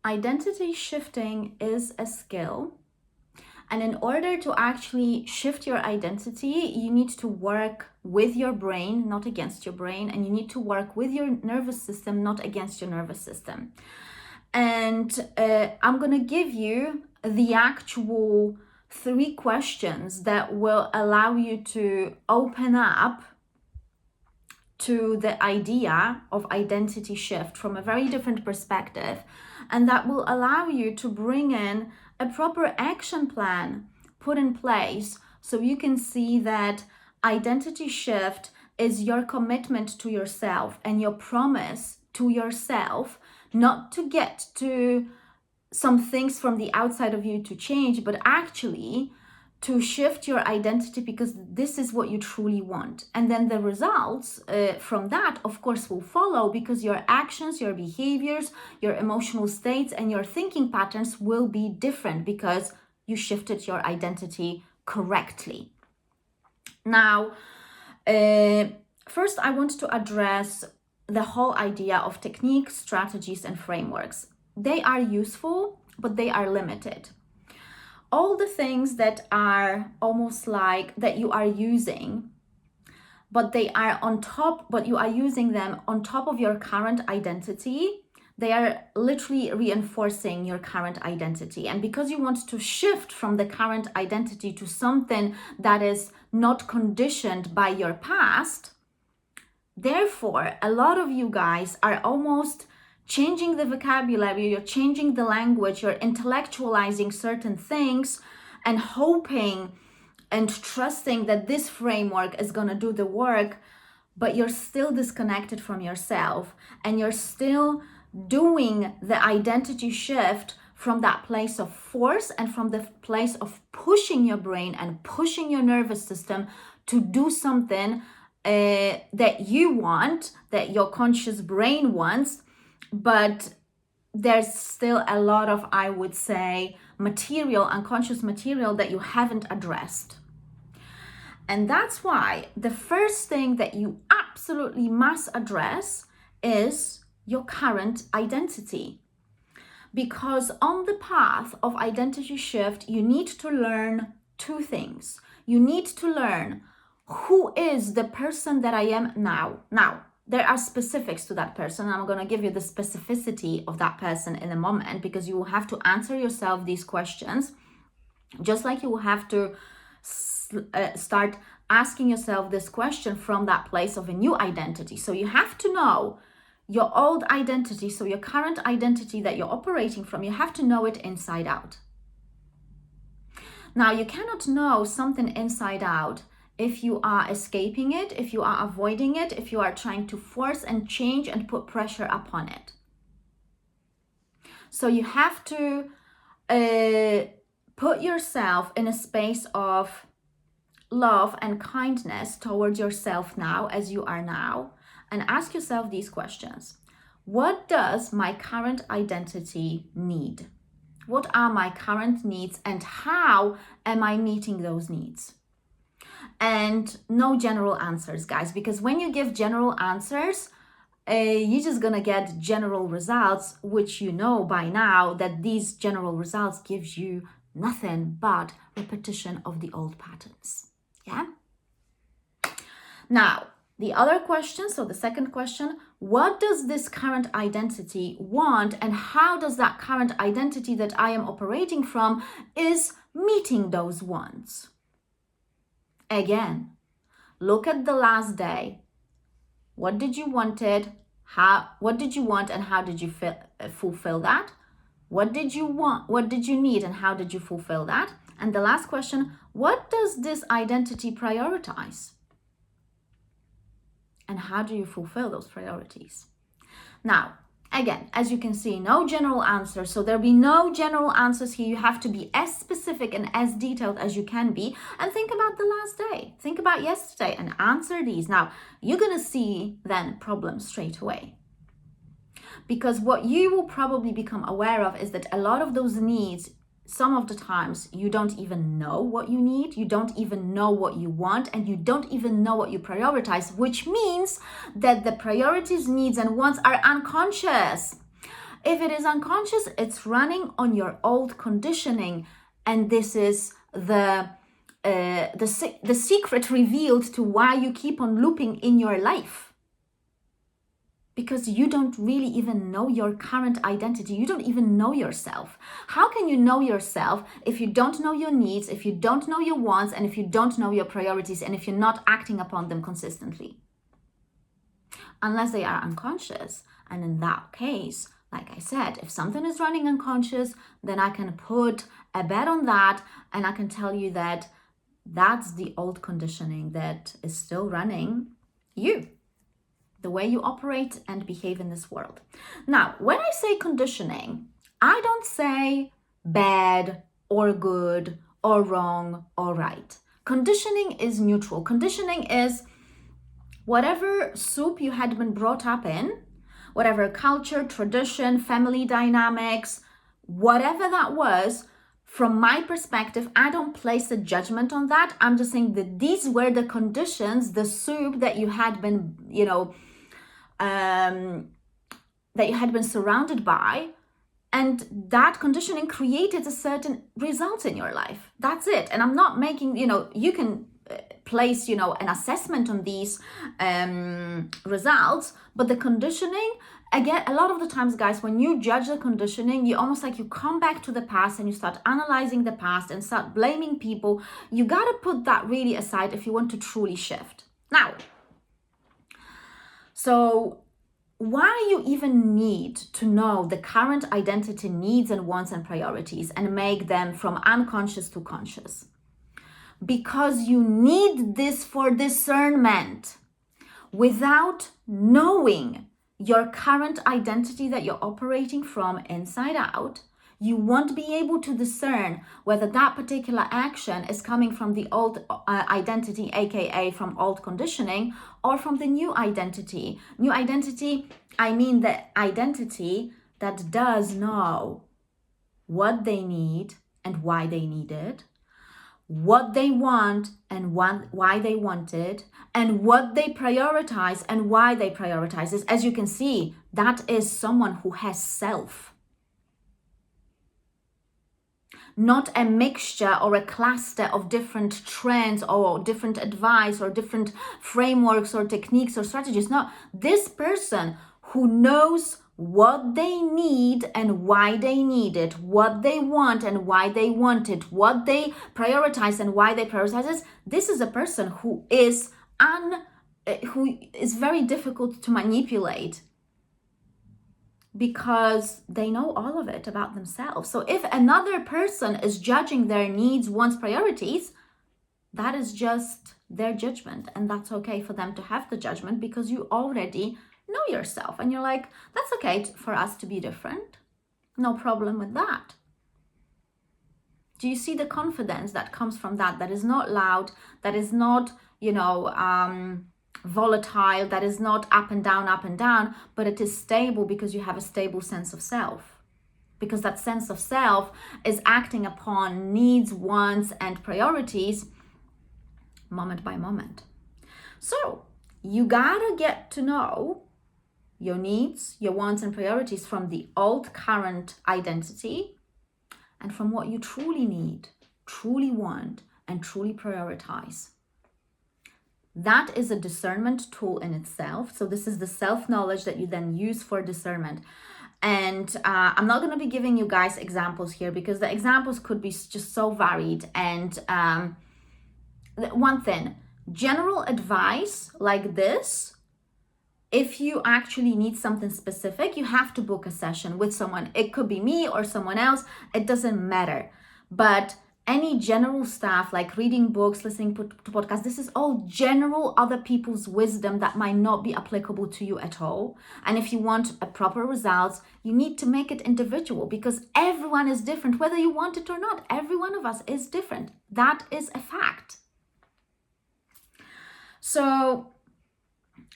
identity shifting is a skill. And in order to actually shift your identity, you need to work with your brain, not against your brain. And you need to work with your nervous system, not against your nervous system. And I'm going to give you the actual 3 questions that will allow you to open up to the idea of identity shift from a very different perspective, and that will allow you to bring in a proper action plan put in place so you can see that identity shift is your commitment to yourself and your promise to yourself not to get to some things from the outside of you to change, but actually to shift your identity because this is what you truly want. And then the results from that, of course, will follow because your actions, your behaviors, your emotional states, and your thinking patterns will be different because you shifted your identity correctly. Now, first, I want to address the whole idea of techniques, strategies, and frameworks. They are useful, but they are limited. All the things that are almost like that you are using, but they are on top, but you are using them on top of your current identity, they are literally reinforcing your current identity. And because you want to shift from the current identity to something that is not conditioned by your past, therefore, a lot of you guys are almost changing the vocabulary, you're changing the language, you're intellectualizing certain things and hoping and trusting that this framework is going to do the work, but you're still disconnected from yourself and you're still doing the identity shift from that place of force and from the place of pushing your brain and pushing your nervous system to do something that you want, that your conscious brain wants, but there's still a lot of, I would say, material, unconscious material that you haven't addressed. And that's why the first thing that you absolutely must address is your current identity. Because on the path of identity shift, you need to learn 2 things. You need to learn who is the person that I am now. Now, there are specifics to that person. I'm going to give you the specificity of that person in a moment because you will have to answer yourself these questions, just like you will have to start asking yourself this question from that place of a new identity. So you have to know your old identity, so your current identity that you're operating from, you have to know it inside out. Now, you cannot know something inside out if you are escaping it, if you are avoiding it, if you are trying to force and change and put pressure upon it. So you have to put yourself in a space of love and kindness towards yourself now as you are now, and ask yourself these questions. What does my current identity need? What are my current needs and how am I meeting those needs? And no general answers, guys, because when you give general answers, you're just gonna get general results, which you know by now that these general results gives you nothing but repetition of the old patterns. Yeah? Now, the other question, so the second question, what does this current identity want and how does that current identity that I am operating from is meeting those wants? Again, look at the last day. What did you wanted? What did you want and how did you fulfill that? What did you want? What did you need and how did you fulfill that? And the last question, what does this identity prioritize? And how do you fulfill those priorities? Now, again, as you can see, no general answers. So there'll be no general answers here. You have to be as specific and as detailed as you can be. And think about the last day. Think about yesterday and answer these. Now, you're going to see then problems straight away. Because what you will probably become aware of is that a lot of those needs, some of the times you don't even know what you need, you don't even know what you want, and you don't even know what you prioritize, which means that the priorities, needs, and wants are unconscious. If it is unconscious, it's running on your old conditioning, and this is the secret revealed to why you keep on looping in your life. Because you don't really even know your current identity. You don't even know yourself. How can you know yourself if you don't know your needs, if you don't know your wants, and if you don't know your priorities, and if you're not acting upon them consistently? Unless they are unconscious. And in that case, like I said, if something is running unconscious, then I can put a bet on that, and I can tell you that that's the old conditioning that is still running you, the way you operate and behave in this world. Now, when I say conditioning, I don't say bad or good or wrong or right. Conditioning is neutral. Conditioning is whatever soup you had been brought up in, whatever culture, tradition, family dynamics, whatever that was. From my perspective, I don't place a judgment on that. I'm just saying that these were the conditions, the soup that you had been, that you had been surrounded by, and that conditioning created a certain result in your life. That's it. And I'm not making, you can place, an assessment on these results, but the conditioning, again, a lot of the times, guys, when you judge the conditioning, you almost like you come back to the past and you start analyzing the past and start blaming people. You got to put that really aside if you want to truly shift. Now, so why you even need to know the current identity needs and wants and priorities and make them from unconscious to conscious? Because you need this for discernment. Without knowing your current identity that you're operating from inside out, you won't be able to discern whether that particular action is coming from the old identity, aka from old conditioning, or from the new identity. New identity, I mean the identity that does know what they need and why they need it, what they want and why they want it, and what they prioritize and why they prioritize this. As you can see, that is someone who has self. Not a mixture or a cluster of different trends or different advice or different frameworks or techniques or strategies. No, this person who knows what they need and why they need it, what they want and why they want it, what they prioritize and why they prioritize it. This is a person who is very difficult to manipulate, because they know all of it about themselves. So if another person is judging their needs, wants, priorities, that is just their judgment, and that's okay for them to have the judgment, because you already know yourself and you're like, that's okay for us to be different. No problem with that. Do you see the confidence that comes from that? That is not loud, that is not, volatile, that is not up and down, but it is stable because you have a stable sense of self. Because that sense of self is acting upon needs, wants, and priorities moment by moment. So you gotta get to know your needs, your wants, and priorities from the old current identity and from what you truly need, truly want, and truly prioritize. That is a discernment tool in itself. So this is the self-knowledge that you then use for discernment. And I'm not going to be giving you guys examples here, because the examples could be just so varied. And one thing, general advice like this, if you actually need something specific, you have to book a session with someone. It could be me or someone else. It doesn't matter. But any general stuff like reading books, listening to podcasts, this is all general other people's wisdom that might not be applicable to you at all. And if you want a proper results, you need to make it individual, because everyone is different, whether you want it or not. Every one of us is different. That is a fact. So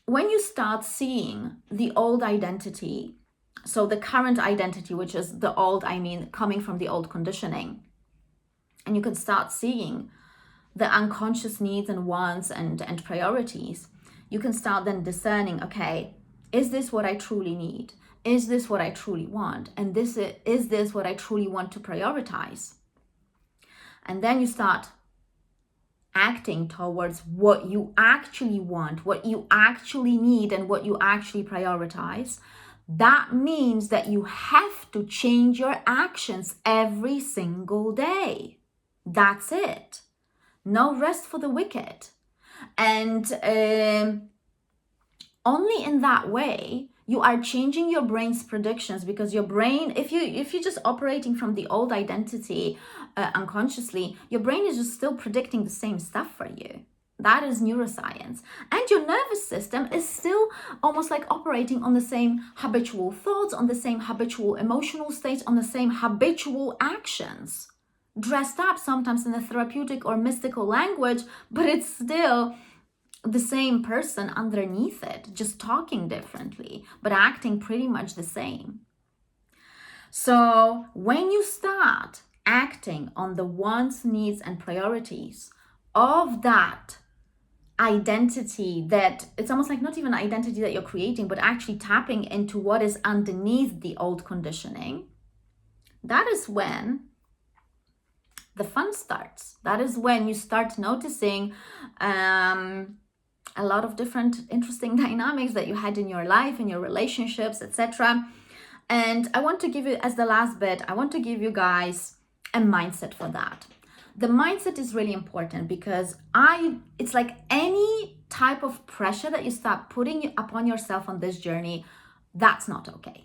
when you start seeing the old identity, so the current identity, which is the old, coming from the old conditioning, and you can start seeing the unconscious needs and wants and priorities, you can start then discerning, okay, is this what I truly need? is this what I truly want? And is this what I truly want to prioritize? And then you start acting towards what you actually want, what you actually need, and what you actually prioritize. That means that you have to change your actions every single day. That's it. No rest for the wicked. And only in that way you are changing your brain's predictions, because your brain, if you're just operating from the old identity unconsciously, your brain is just still predicting the same stuff for you. That is neuroscience. And your nervous system is still almost like operating on the same habitual thoughts, on the same habitual emotional states, on the same habitual actions, dressed up sometimes in a therapeutic or mystical language, but it's still the same person underneath it, just talking differently, but acting pretty much the same. So when you start acting on the wants, needs, and priorities of that identity, that it's almost like not even an identity that you're creating, but actually tapping into what is underneath the old conditioning, that is when the fun starts. That is when you start noticing a lot of different interesting dynamics that you had in your life, in your relationships, etc. And I want to give you, as the last bit, I want to give you guys a mindset for that. The mindset is really important, because it's like any type of pressure that you start putting upon yourself on this journey, that's not okay.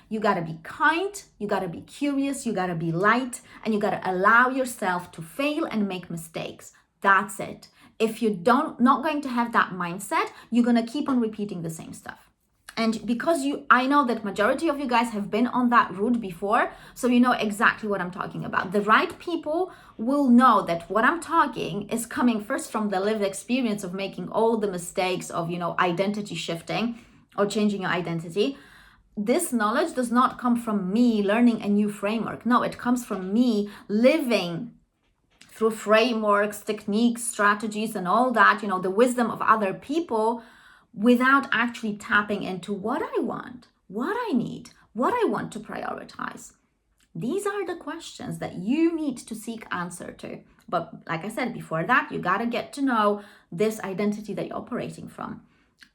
You gotta be kind, you gotta be curious, you gotta be light, and you gotta allow yourself to fail and make mistakes. That's it. If you're not going to have that mindset, you're gonna keep on repeating the same stuff. And because I know that majority of you guys have been on that route before, so you know exactly what I'm talking about. The right people will know that what I'm talking is coming first from the lived experience of making all the mistakes of, identity shifting or changing your identity. This knowledge does not come from me learning a new framework. No, it comes from me living through frameworks, techniques, strategies, and all that, the wisdom of other people, without actually tapping into what I want, what I need, what I want to prioritize. These are the questions that you need to seek answer to. But like I said before that, you got to get to know this identity that you're operating from,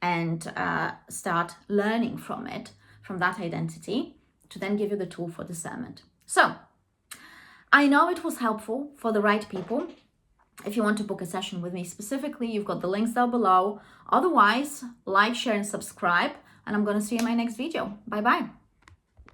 and start learning from that identity, to then give you the tool for discernment. So I know it was helpful for the right people. If you want to book a session with me specifically, you've got the links down below. Otherwise, like, share, and subscribe. And I'm going to see you in my next video. Bye-bye.